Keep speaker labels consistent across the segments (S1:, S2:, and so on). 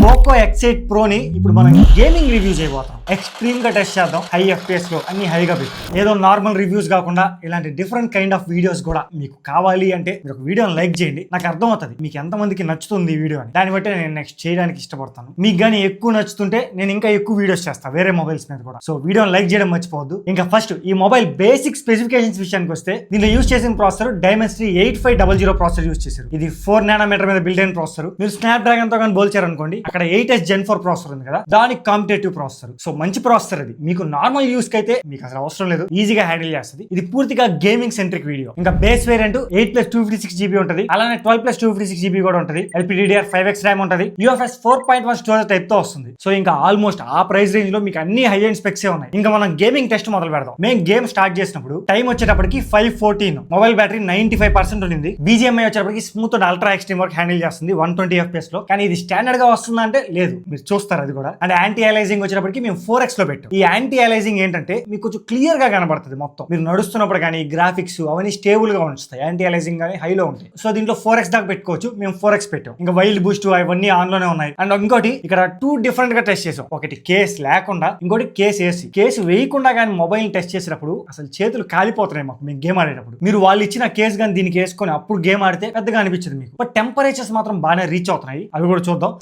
S1: Poco X8 Pro ని ఇప్పుడు మనం గేమింగ్ రివ్యూ చేయబోతాం. ఎక్స్ట్రీమ్ గా టెస్ట్ చేద్దాం. హై FPS లో అన్ని హైగా పెట్టి, ఏదో నార్మల్ రివ్యూస్ కాకుండా ఇలాంటి డిఫరెంట్ కైండ్ ఆఫ్ వీడియోస్ కూడా మీకు కావాలి అంటే మీరు ఒక వీడియోని లైక్ చేయండి. నాకు అర్థం అవుతుంది మీకు ఎంతమందికి నచ్చుతుంది ఈ వీడియో అని. దాన్ని బట్టి నేను నెక్స్ట్ చేయడానికి ఇష్టపడతాను. మీకు కానీ ఎక్కువ నచ్చుతుంటే నేను ఇంకా ఎక్కువ వీడియోస్ చేస్తాను వేరే మొబైల్స్ మీద కూడా. సో వీడియోని లైక్ చేయడం మర్చిపోవద్దు. ఇంకా ఫస్ట్ ఈ మొబైల్ బేసిక్ స్పెసిఫికేషన్స్ విషయానికి వస్తే దీనిలో యూస్ చేసిన ప్రాసెసర్ Dimensity 8500 ప్రాసెసర్ యూస్ చేశారు. ఇది 4 nm మీద బిల్డ్ అయిన ప్రాసెసర్. మీరు స్నాప్ డ్రాగన్ తో కానీ పోల్చారు అనుకోండి, అక్కడ 8s Gen 4 ప్రాసెసర్ ఉంది కదా, దానికి కాంపిటేటివ్ ప్రాసెసర్. సో మంచి ప్రాసెసర్ అది. మీకు నార్మల్ యూస్ కి అయితే మీకు అసలు అవసరం లేదు, ఈజీగా హ్యాండిల్ చేస్తుంది. ఇది పూర్తిగా గేమింగ్ సెంట్రిక్ వీడియో. ఇంకా బేస్ వేరియంట్ 8+256GB ఉంటుంది, అలానే 12+256GB కూడా ఉంటుంది. LPDDR5X ర్యామ్ ఉంటుంది, UFS 4.1 స్టోరేజ్ టైప్ తో వస్తుంది. సో ఇంకా ఆల్మోస్ట్ ఆ ప్రైస్ రేంజ్ లో మీకు అన్ని హై ఎండ్ స్పెక్స్ ఉన్నాయి. ఇంకా మనం గేమింగ్ టెస్ట్ మొదలు పెడదాం. మేము గేమ్ స్టార్ట్ చేసినప్పుడు టైం వచ్చేటప్పటికి 5:14, మొబైల్ బ్యాటరీ 95% ఉంది. BGMI వచ్చేటప్పటికి స్మూత్ అండ్ అల్ట్రా ఎక్స్ట్రీమ్ వరకు హ్యాండిల్ చేస్తుంది 120 FPS లో. కానీ ఇది స్టాండర్డ్ గా వస్తుందా అంటే లేదు, మీరు చూస్తారు అది కూడా. అండ్ యాంటీ అలైజింగ్ వచ్చేటప్పటికి మేము 4X లో పెట్టాం. ఈ యాంటీ అలైజింగ్ ఏంటంటే మీకు కొంచెం క్లియర్ గా కనబడుతుంది మొత్తం. మీరు నడుస్తున్నప్పుడు కానీ గ్రాఫిక్స్ అవన్నీ స్టేబుల్ గా ఉంచుతాయి. యాంటీ అలైజింగ్ కానీ హైలో ఉంటాయి. సో దీంట్లో 4X దాకా పెట్టుకోవచ్చు. మేము 4X పెట్టాం. ఇంకా వైల్డ్ బూస్ట్ అవన్నీ ఆన్ లోనే ఉన్నాయి. అండ్ ఇంకోటి ఇక్కడ 2 డిఫరెంట్ గా టెస్ట్ చేసాం. ఒకటి కేస్ లేకుండా, ఇంకోటి కేస్ వేసి. కేసు వేయకుండా కానీ మొబైల్ టెస్ట్ చేసేటప్పుడు అసలు చేతులు కాలిపోతున్నాయి మాకు మేము గేమ్ ఆడేటప్పుడు. మీరు వాళ్ళు ఇచ్చిన కేసు కానీ దీనికి వేసుకొని అప్పుడు గేమ్ ఆడితే పెద్దగా అనిపించదు మీకు. బట్ టెంపరేచర్స్ మాత్రం బాగానే రీచ్ అవుతున్నాయి. అవి కూడా చూద్దాం.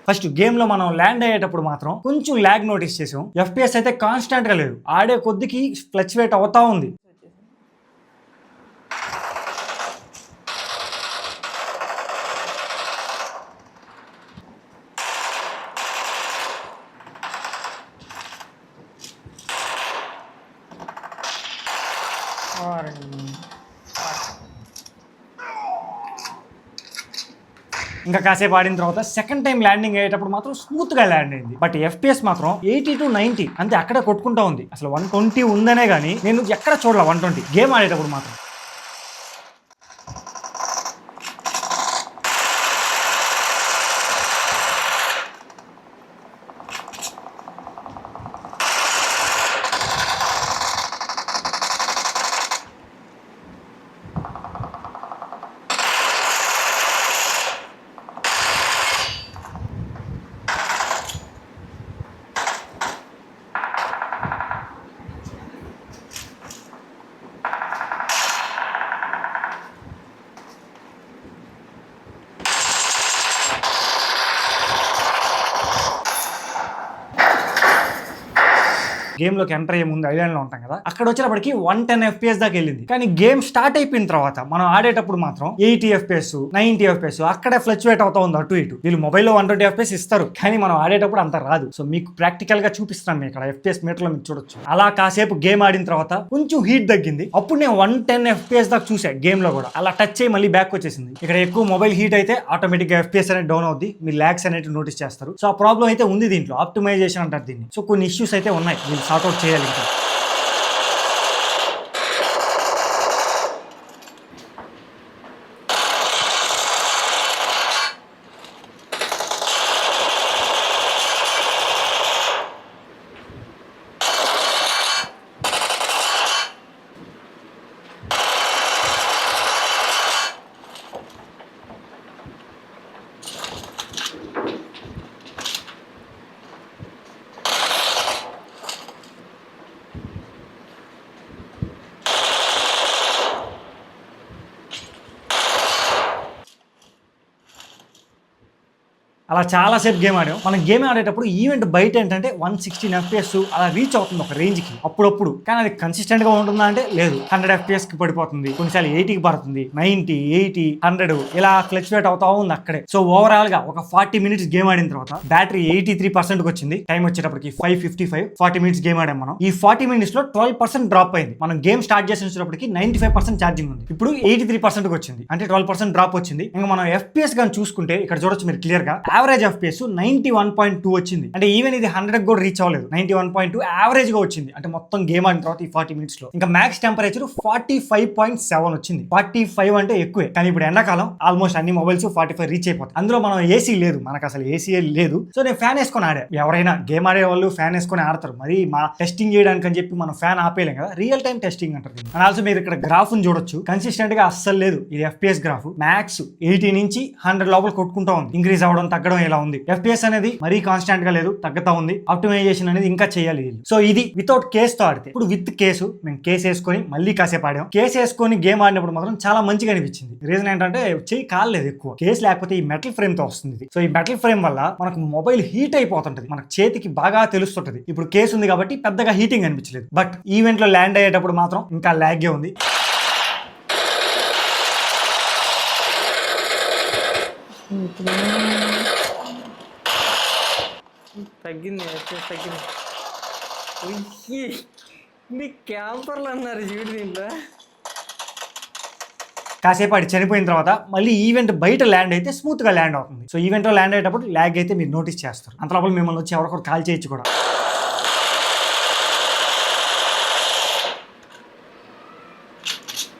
S1: ఫస్ట్ గేమ్ లో మనం ల్యాండ్ అయ్యేటప్పుడు మాత్రం కొంచెం ల్యాగ్ నోటీస్ చేసాం. FPS అయితే కాన్స్టాంట్ గా లేదు, ఆడే కొద్దికి ఫ్లక్చువేట్ అవుతా ఉంది. ఇంకా కాసేపు ఆడిన తర్వాత సెకండ్ టైం ల్యాండింగ్ అయ్యేటప్పుడు మాత్రం స్మూత్ గా ల్యాండ్ అయింది. బట్ FPS మాత్రం 80 to 90 అంతే అక్కడే కొట్టుకుంటా ఉంది. అసలు 120 ఉందనే గానీ నేను ఎక్కడ చూడాల 120 గేమ్ ఆడేటప్పుడు మాత్రం. గేమ్ లోకి ఎంటర్ అయ్యే ముందు ఐలాండ్ లో ఉంటాం కదా, అక్కడ వచ్చేటప్పటికి 110 FPS దాకా వెళ్ళింది. కానీ గేమ్ స్టార్ట్ అయిపోయిన తర్వాత మనం ఆడేటప్పుడు మాత్రం 80 FPS 90 FPS అక్కడే ఫ్లక్చువేట్ అవుతా ఉంది అటు ఇటు. వీళ్ళు మొబైల్లో 120 FPS ఇస్తారు, కానీ మనం ఆడేటప్పుడు అంత రాదు. సో మీకు ప్రాక్టికల్ గా చూపిస్తాను. ఇక్కడ FPS మీటర్ లో మీకు చూడొచ్చు. అలా కాసేపు గేమ్ ఆడిన తర్వాత కొంచెం హీట్ తగ్గింది. అప్పుడు నేను 110 FPS దాకా చూసా గేమ్ లో కూడా. అలా టచ్ అయ్యి మళ్ళీ బ్యాక్ వచ్చేసింది. ఇక్కడ ఎక్కువ మొబైల్ హీట్ అయితే ఆటోమేటిక్ గా FPS అనేది డౌన్ అవుద్ది, మీ ల్యాగ్స్ అనేది నోటీస్ చేస్తారు. సో ఆ ప్రాబ్లం అయితే ఉంది దీంట్లో. ఆప్టిమైజేషన్ అంటారు దీన్ని. సో కొన్ని ఇష్యూస్ అయితే ఉన్నాయి, సార్ట్అవుట్ చేయాలి ఇంకా. అలా చాలాసేపు గేమ్ ఆడాం. మనం గేమ్ ఆడేటప్పుడు ఈవెంట్ బయట ఏంటంటే 116 FPS అలా రీచ్ అవుతుంది ఒక రేంజ్ కి అప్పుడప్పుడు. కానీ అది కన్సిస్టెంట్ గా ఉంటుందా అంటే లేదు. 100 FPS కి పడిపోతుంది, కొన్నిసార్లు 80కి పడుతుంది, 90, 80, 100 ఇలా ఫ్లక్చువేట్ అవుతా ఉంది అక్కడే. సో ఓవరాల్ గా ఒక 40 minutes గేమ్ ఆడిన తర్వాత బ్యాటరీ 83% కి వచ్చింది. టైం వచ్చేటప్పటికి 5:55. 40 minutes గేమ్ ఆడాం మనం. ఈ 40 minutes లో 12% డ్రాప్ అయింది. మనం గేమ్ స్టార్ట్ చేసేటప్పటికి 95% ఛార్జింగ్ ఉంది, ఇప్పుడు 83% కి వచ్చింది. అంటే 12% డ్రాప్ వచ్చింది. ఇంకా మనం FPS గాని చూసుకుంటే ఇక్కడ చూడొచ్చు మీరు క్లియర్ గా యావరేజ్ FPS 91.2 వచ్చింది. అంటే ఈవెన్ ఇది 100 కూడా రీచ్ అవ్వలేదు. 91.2 యావరేజ్ గా వచ్చింది. అంటే మొత్తం గేమ్ ఆడిన తర్వాత ఈ 40 మినిట్స్ లో ఇంకా మ్యాక్స్ టెంపరేచర్ 45.7 వచ్చింది. 45 అంటే ఎక్కువే. కానీ ఇప్పుడు ఎండాకాలం ఆల్మోస్ట్ అన్ని మొబైల్స్ 45 రీచ్ అయిపోతాయి. అందులో మనం ఏసీ లేదు, మనకు అసలు ఏసీ లేదు. సో నేను ఫ్యాన్ వేసుకొని ఆడా. ఎవరైనా గేమ్ ఆడే వాళ్ళు ఫ్యాన్ వేసుకొని ఆడతారు. మరి మా టెస్టింగ్ చేయడానికి అని చెప్పి మనం ఫ్యాన్ ఆపేయలేం కదా, రియల్ టైం టెస్టింగ్ అంటారు. అండ్ ఆల్సో మీరు ఇక్కడ గ్రాఫ్ చూడొచ్చు, కన్సిస్టెంట్ గా అస్సలు లేదు. ఇది FPS గ్రాఫ్ మ్యాక్స్ 80 నుంచి 100 లోపల కొట్టుకుంటా ఉంది. ఇంక్రీజ్ అవ్వడం తగ్గడం ఇలా ఉంది. FPS అనేది మరీ కాన్స్టాంట్ గా లేదు, తగ్గుతా ఉంది. ఆప్టిమైజేషన్ అనేది ఇంకా చేయాలి. సో ఇది వితౌట్ కేస్ తో ఆడితే. ఇప్పుడు విత్ కేసు మేము కేసు వేసుకొని మళ్ళీ కాసేపు ఆడాం. కేసు వేసుకొని గేమ్ ఆడినప్పుడు మాత్రం చాలా మంచిగా అనిపించింది. రీజన్ ఏంటంటే చెయ్యి కాలేదు ఎక్కువ. కేసు లేకపోతే ఈ మెటల్ ఫ్రేమ్ తో వస్తుంది. సో ఈ మెటల్ ఫ్రేమ్ వల్ల మనకు మొబైల్ హీట్ అయిపోతుంటది, మనకు చేతికి బాగా తెలుస్తుంటది. ఇప్పుడు కేసు ఉంది కాబట్టి పెద్దగా హీటింగ్ అనిపించలేదు. బట్ ఈవెంట్ లో ల్యాండ్ అయ్యేటప్పుడు మాత్రం ఇంకా లాగ్గే ఉంది.
S2: తగ్గింది మీ క్యాంపర్లు అన్నారు చూడు. దీంట్లో
S1: కాసేపు ఆడి చనిపోయిన తర్వాత మళ్ళీ ఈవెంట్ బయట ల్యాండ్ అయితే స్మూత్ గా ల్యాండ్ అవుతుంది. సో ఈవెంట్ లో ల్యాండ్ అయ్యేటప్పుడు ల్యాగ్ అయితే మీరు నోటీస్ చేస్తారు. అంత లోపల మిమ్మల్ని వచ్చి ఎవరికొకరు కాల్ చేయొచ్చు కూడా.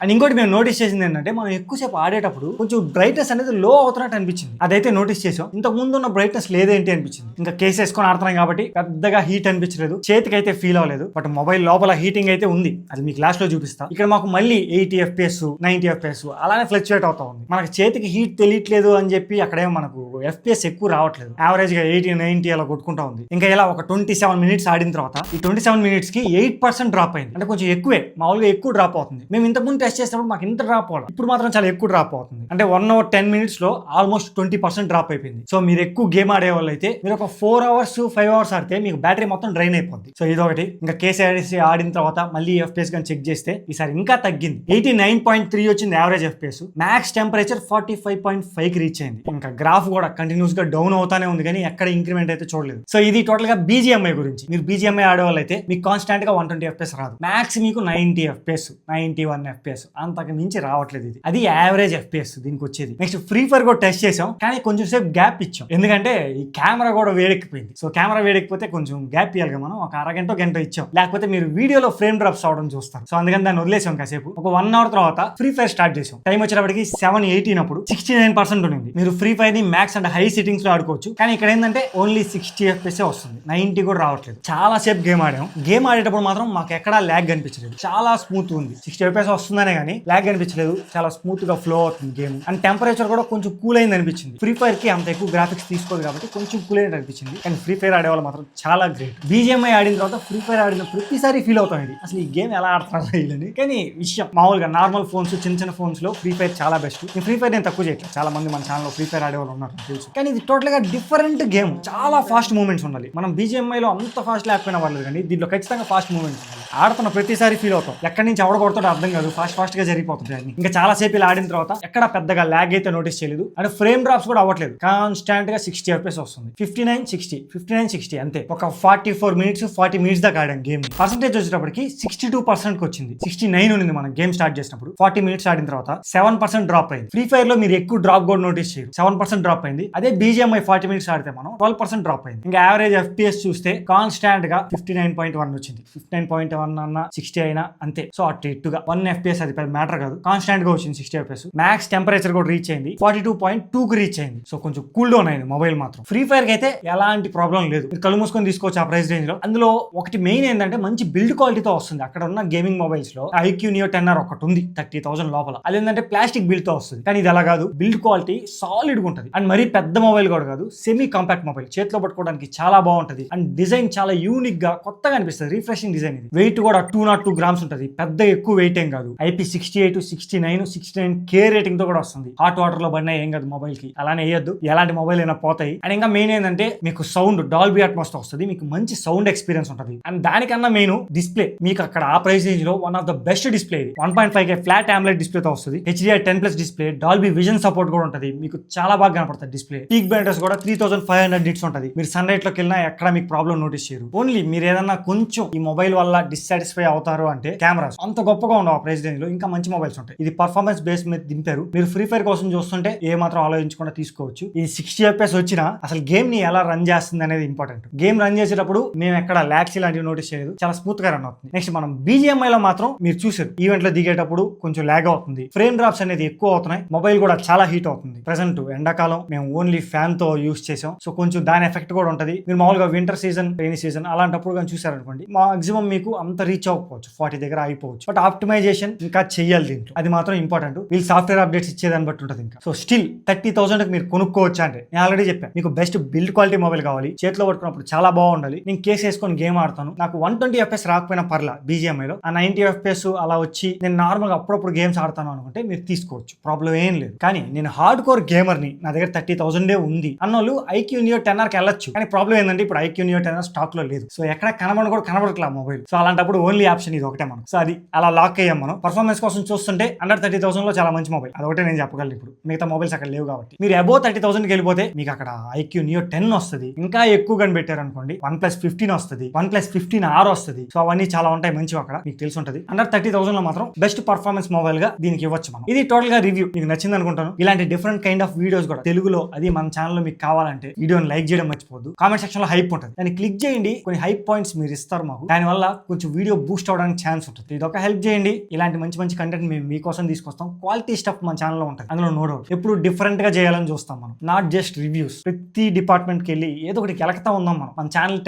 S1: అండ్ ఇంకోటి మేము నోటీస్ చేసింది ఏంటంటే, మనం ఎక్కువసేపు ఆడేటప్పుడు కొంచెం బ్రైట్నెస్ అనేది లో అవుతున్నట్టు అనిపించింది. అదైతే నోటీస్ చేసాం. ఇంతకు ముందు ఉన్న బ్రైట్నెస్ లేదేంటి అనిపించింది. ఇంకా కేసు వేసుకొని ఆడుతున్నాం కాబట్టి పెద్దగా హీట్ అనిపించలేదు, చేతికి అయితే ఫీల్ అవ్వలేదు. బట్ మొబైల్ లోపల హీటింగ్ అయితే ఉంది. అది మీకు లాస్ట్ లో చూపిస్తా. ఇక్కడ మాకు మళ్ళీ 80 FPS 90 FPS అలానే ఫ్లక్చువేట్ అవుతా ఉంది. మనకి చేతికి హీట్ తెలియట్లేదు అని చెప్పి అక్కడేమో మనకు FPS ఎక్కువ రావట్లేదు. యావరేజ్ గా 80 90 అలా కొట్టుకుంటా ఉంది. ఇంకా ఇలా ఒక 27 మినిట్స్ ఆడిన తర్వాత ఈ 27 మినిట్స్ కి 8% డ్రాప్ అయింది. అంటే కొంచెం ఎక్కువే, మామూలుగా ఎక్కువ డ్రాప్ అవుతుంది. మేము ఇంతకుముందు టెస్ట్ చేసినప్పుడు మాకు ఇంత డ్రాప్ అవ్వడం, ఇప్పుడు మాత్రం చాలా ఎక్కువ డ్రాప్ అవుతుంది. అంటే 1 hour 10 minutes లో ఆల్మోస్ట్ 20% డ్రాప్ అయిపోయింది. సో మీరు ఎక్కువ గేమ్ ఆడే వాళ్ళు అయితే మీరు ఒక 4 hours 5 hours ఆడితే మీకు బ్యాటరీ మొత్తం డ్రైన్ అయిపోద్ది. సో ఇదొకటి. ఇంకా కేసీ ఆడిన తర్వాత మళ్ళీ FPS కానీ చెక్ చేస్తే ఈసారి ఇంకా తగ్గింది. 89.3 వచ్చింది యావరేజ్ FPS. మ్యాక్స్ టెంపరేచర్ 45.5 కి రీచ్ అయింది. ఇంకా గ్రాఫ్ కూడా కంటిన్యూస్ గా డౌన్ అవుతానే ఉంది, కానీ ఎక్కడ ఇంక్రిమెంట్ అయితే చూడలేదు. సో ఇది టోటల్ గా BGMI గురించి. మీరు BGMI ఆడే వాళ్ళు అయితే మీకు కాన్స్టాంట్ గా 120 FPS రాదు. మ్యాక్స్ మీకు 90 FPS 91 FPS అంతకు మించి రావట్లేదు. ఇది అది యావరేజ్ FPS దీనికి వచ్చేది. నెక్స్ట్ ఫ్రీ ఫైర్ కూడా టెస్ట్ చేసాం, కానీ కొంచెం సేపు గ్యాప్ ఇచ్చాం. ఎందుకంటే ఈ కెమెరా కూడా వేడెక్కిపోయింది. సో కెమెరా వేడెక్కిపోతే కొంచెం గ్యాప్ ఇవ్వాలి, మనం ఒక అరగంట గంట ఇచ్చాం. లేకపోతే మీరు వీడియోలో ఫ్రేమ్ డ్రాప్స్ అవడం చూస్తారు. సో అందుకని దాన్ని వదిలేసాం. కాసేపు ఒక 1 hour తర్వాత ఫ్రీ ఫైర్ స్టార్ట్ చేసాం. టైం వచ్చేటప్పటికి 7:18 అప్పుడు 69% ఉంది. మీరు ఫ్రీ ఫైర్ ని మ్యాక్స్ అండ్ హై సెట్టింగ్స్ లో ఆడుకోవచ్చు. కానీ ఇక్కడ ఏంటంటే ఓన్లీ 60 FPS వస్తుంది, 90 కూడా రావట్లేదు. చాలా సేపు గేమ్ ఆడాం. గేమ్ ఆడేటప్పుడు మాత్రం మాకు ఎక్కడా ల్యాగ్ కనిపించలేదు. చాలా స్మూత్ ఉంది. 60 FPS వస్తుందనే కానీ ల్యాగ్ అనిపించలేదు. చాలా స్మూత్ గా ఫ్లో అవుతుంది గేమ్. అండ్ టెంపరేచర్ కూడా కొంచెం కూల్ అయింది అనిపించింది. ఫ్రీ ఫైర్ కి అంత ఎక్కువ గ్రాఫిక్స్ తీసుకోదు కాబట్టి కొంచెం కూల్ అయినట్టు అనిపించింది. కానీ ఫ్రీ ఫైర్ ఆడేవాళ్ళు మాత్రం చాలా గ్రేట్. BGMI ఆడిన తర్వాత ఫ్రీ ఫైర్ ఆడిన ప్రతిసారి ఫీల్ అవుతాం, ఇది అసలు ఈ గేమ్ ఎలా ఆడుతున్నారు వీళ్ళని. కానీ విషయం మామూలుగా నార్మల్ ఫోన్స్ చిన్న ఫోన్స్ లో ఫ్రీ ఫైర్ చాలా బెస్ట్. ఈ ఫ్రీ ఫైర్ నేను తక్కువ చేయట్లేదు, చాలా మంది మన ఛానల్ లో ఫ్రీ ఫైర్ ఆడేవాళ్ళు ఉన్నారు తెలుసు. కానీ ఇది టోటల్ గా డిఫరెంట్ గేమ్. చాలా ఫాస్ట్ మూవ్మెంట్స్ ఉండాలి. మనం BGMI లో అంత ఫాస్ట్ లేకపోయినా పర్లేదు, కానీ దీంట్లో ఖచ్చితంగా ఫాస్ట్ మూవ్మెంట్స్ ఉండాలి. ఆడుతున్న ప్రతిసారి ఫీల్ అవుతాం, ఎక్కడి నుంచి ఎవడ కొడతాడో అర్థం కాదు, ఫాస్ట్ గా జరిగిపోతుంది. ఇంకా చాలా సేపు ఇలా ఆడిన తర్వాత ఎక్కడ పెద్దగా ల్యాగ్ అయితే నోటీస్ చేయలేదు. అంటే ఫ్రేమ్ డ్రాప్స్ కూడా అవ్వట్లేదు. కాన్స్టాంట్ గా 60 FPS వస్తుంది. 59-60 అంతే. ఒక 44 minutes 40 minutes దాకా ఆడాం గేమ్. పర్సెంటేజ్ వచ్చేటప్పటికి 62% వచ్చింది. 69 ఉంది మనం గేమ్ స్టార్ట్ చేసినప్పుడు. 40 minutes ఆడిన తర్వాత 7% డ్రాప్ అయింది. ఫ్రీ ఫైర్ లో మీరు ఎక్కువ డ్రాప్ కూడా నోటీస్ చేయరు, 7% డ్రాప్ అయింది. అదే BGMI 40 minutes ఆడితే మనం 12% డ్రాప్ అయింది. ఇంకా యావరేజ్ FPS చూస్తే కాన్స్టాంట్ గా 59.1 వచ్చింది. 59.1 అన్న 60 అయినా అంతే. సో అటు ఇట్టుగా 1 FPS అది పెద్ద మ్యాటర్ కాదు, కాన్స్టాంట్ గా వచ్చింది 60 FPS. మ్యాక్స్ టెంపరేచర్ కూడా రీచ్ అయింది, 42.2 కి రీచ్ అయింది. సో కొంచెం కూల్ డౌన్ అయింది మొబైల్ మాత్రం. ఫ్రీ ఫైర్ కి అయితే ఎలాంటి ప్రాబ్లం లేదు, మీరు కళ్ళు మూసుకొని తీసుకోవచ్చు ఆ ప్రైస్ రేంజ్ లో. అందులో ఒకటి మెయిన్ ఏంటంటే మంచి బిల్డ్ క్వాలిటీతో వస్తుంది. అక్కడ ఉన్న గేమింగ్ మొబైల్స్ లో IQ Neo 10R ఒకటి ఉంది 30,000 లోపల. అది ఏంటంటే ప్లాస్టిక్ బిల్డ్ తో వస్తుంది, కానీ ఇది అలా కాదు. బిల్డ్ క్వాలిటీ సాలిడ్ గా ఉంటుంది. అండ్ మరీ పెద్ద మొబైల్ కూడా కాదు, సెమీ కాంపాక్ట్ మొబైల్, చేతిలో పట్టుకోవడానికి చాలా బాగుంటది. అండ్ డిజైన్ చాలా యూనిక్ గా కొత్తగా అనిపిస్తుంది, రిఫ్రెషింగ్ డిజైన్. ఇది వెయిట్ కూడా 202 grams ఉంటుంది, పెద్ద ఎక్కువ వెయిట్ ఏం కాదు. IP68 69 K రేటింగ్ తో కూడా వస్తుంది. హాట్ వాటర్ లో పడినా ఏం కాదు మొబైల్ కి, అలానే వేయద్దు, ఎలాంటి మొబైల్ అయినా పోతాయి. అండ్ ఇంకా మెయిన్ ఏంటంటే మీకు సౌండ్ డాల్బీ అట్మాస్ తో వస్తుంది, మీకు మంచి సౌండ్ ఎక్స్పీరియన్స్ ఉంటుంది. అండ్ దానికన్నా మెయిన్ డిస్ప్లే. మీకు అక్కడ ఆ ప్రైస్ రేంజ్ లో one of the best display ఇది. 1.5K ఫ్లాట్ AMOLED డిస్ప్లే తో వస్తుంది. HDR 10+ display, Dolby vision support కూడా ఉంటుంది. మీకు చాలా బాగా కనపడుతుంది డిస్ప్లే. పీక్ బ్రైట్నెస్ కూడా 3500 నిట్స్ ఉంటుంది. మీరు సన్ లైట్ లోకి వెళ్ళినా ఎక్కడ మీకు ప్రాబ్లం నోటీస్ చేయరు. ఓన్లీ మీరు ఏదన్నా కొంచెం ఈ మొబైల్ వల్ల డిస్సాటిస్ఫై అవుతారు అంటే కెమెరాస్ అంత గొప్పగా ఉండవు. ఆ ప్రైస్ రేంజ్ లో ఇంకా మంచి మొబైల్స్ ఉంటాయి. ఇది పర్ఫార్మెన్స్ బేస్ మీద దింపారు. మీరు ఫ్రీ ఫైర్ కోసం చూస్తుంటే ఏ మాత్రం ఆలోచించకుండా తీసుకోవచ్చు. ఇది 60 FPS వచ్చినా అసలు గేమ్ ని ఎలా రన్ చేస్తుంది అనేది ఇంపార్టెంట్. గేమ్ రన్ చేసేటప్పుడు మేము ఎక్కడ లాగ్స్ ఇలాంటివి నోటీస్ చేయలేదు. చాలా స్మూత్ గా రన్ అవుతుంది. నెక్స్ట్ మనం BGMI లో మాత్రం మీరు చూసారు ఈవెంట్ లో దిగేటప్పుడు కొంచెం లాగ్ అవుతుంది. ఫ్రేమ్ డ్రాప్స్ అనేది ఎక్కువ అవుతున్నాయి. మొబైల్ కూడా చాలా హీట్ అవుతుంది. ప్రెసెంట్ ఎండాకాలం మేము ఓన్లీ ఫ్యాన్ తో యూస్ చేసాం. సో కొంచెం దాని ఎఫెక్ట్ కూడా ఉంటది. మీరు మామూలుగా వింటర్ సీజన్, రైనీ సీజన్ అలాంటప్పుడు కానీ చూసారనుకోండి మాక్సిమం మీకు అంత రీచ్ అవ్వకపోవచ్చు, 40 దగ్గర అయిపోవచ్చు. బట్ ఆప్టిమైజేషన్ ఇంకా చెయ్యాలి దీంట్లో. అది మాత్రం ఇంపార్టెంట్. వీళ్ళు సాఫ్ట్వేర్ అప్డేట్స్ ఇచ్చేదాన్ని బట్టి ఉంటుంది. ఇంకా సో స్టిల్ 30,000 మీరు కొనుక్కోవచ్చు అంటే నేను ఆల్రెడీ చెప్పాను మీకు బెస్ట్ బిల్డ్ క్వాలిటీ మొబైల్ కావాలి. చేతిలో పట్టుకున్నప్పుడు చాలా బాగుండాలి. నేను కేసు వేసుకొని గేమ్ ఆడతాను. నాకు 120 FPS రాకపోయినా పర్లా BGMI లో. ఆ 90 FPS అలా వచ్చి నేను నార్మల్ గా అప్పుడప్పుడు గేమ్స్ ఆడతాను అనుకుంటే మీరు తీసుకోవచ్చు, ప్రాబ్లం ఏం లేదు. కానీ నేను హార్డ్ కోర్ గేమర్ ని, నా దగ్గర 30,000 ఉంది అన్నోళ్ళు IQ Neo 10R కి వెళ్ళొచ్చు. కానీ ప్రాబ్లం ఏంటంటే ఇప్పుడు IQ Neo 10R స్టాక్ లో లేదు. సో ఎక్కడ కనబడట్లా మొబైల్. సో అలాంటప్పుడు ఓన్లీ ఆప్షన్ ఇది ఒకటే మనం. సో అది అలా లాక్ అయ్యాం మనం. పర్ఫార్మెన్స్ కోసం చూస్తుంటే అండర్ 30,000 లో చాలా మంచి మొబైల్. అదొకటే నేను చెప్పగలను. ఇప్పుడు మిగతా మొబైల్స్ అక్కడ లేవు కాబట్టి. మీరు అబోవ్ 30,000 కి వెళ్ళిపోతే మీకు అక్కడ IQ Neo 10 వస్తుంది. ఇంకా ఎక్కువ కని పెట్టారు అనుకోండి OnePlus 15 వస్తుంది, OnePlus 15R వస్తుంది. సో అవన్నీ చాలా ఉంటాయి మంచివి అక్కడ, మీకు తెలిసి ఉంటుంది. అండర్ 30,000 లో మాత్రం బెస్ట్ పర్ఫార్మెన్స్ మొబైల్ గా దీనికి ఇవ్వచ్చు మనం. ఇది టోటల్ గా రివ్యూ మీకు నచ్చింది అనుకుంటాను. ఇలాంటి డిఫరెంట్ కైండ్ ఆఫ్ వీడియోస్ కూడా తెలుగులో అది మన ఛానల్ లో మీకు కావాలంటే వీడియోని లైక్ చేయడం మర్చిపోద్దు. కామెంట్ సెక్షన్ లో హైప్ ఉంటుంది, దాన్ని క్లిక్ చేయండి. కొన్ని హైప్ పాయింట్స్ మీరు ఇస్తారు మాకు, దానివల్ల కొంచెం వీడియో బూస్ట్ అవడానికి ఛాన్స్ ఉంటుంది. ఇది ఒక హెల్ప్ చేయండి. ఇలాంటి మంచి మంచి కంటెంట్ మేము మీకోసం తీసుకొస్తాం. క్వాలిటీ స్టఫ్ మన ఛానల్లో ఉంటుంది, అందులో నో డౌట్. ఎప్పుడు డిఫరెంట్ గా చేయాలని చూస్తాం మనం, నాట్ జస్ట్ రివ్యూస్. ప్రతి డిపార్ట్మెంట్ కి వెళ్ళి ఏదో ఒకటి కెలకతా ఉందాం మనం. మన ఛానల్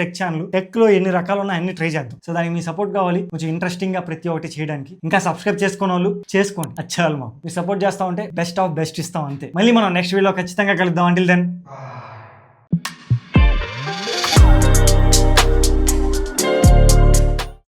S1: టెక్ లో ఎన్ని రకాలు ఉన్నాయి అన్ని ట్రై చేద్దాం. సో దానికి మీ సపోర్ట్ కావాలి, కొంచెం ఇంట్రెస్టింగ్ గా ప్రతి ఒక్కటి చేయడానికి. ఇంకా సబ్స్క్రైబ్ చేసుకున్న వాళ్ళు చేసుకోండి, అచ్చాలి మాకు. మీరు సపోర్ట్ చేస్తా ఉంటే బెస్ట్ ఆఫ్ బెస్ట్ ఇస్తాం అంతే. మళ్ళీ మనం నెక్స్ట్ వీడియో ఖచ్చితంగా కలుద్దాం. Until then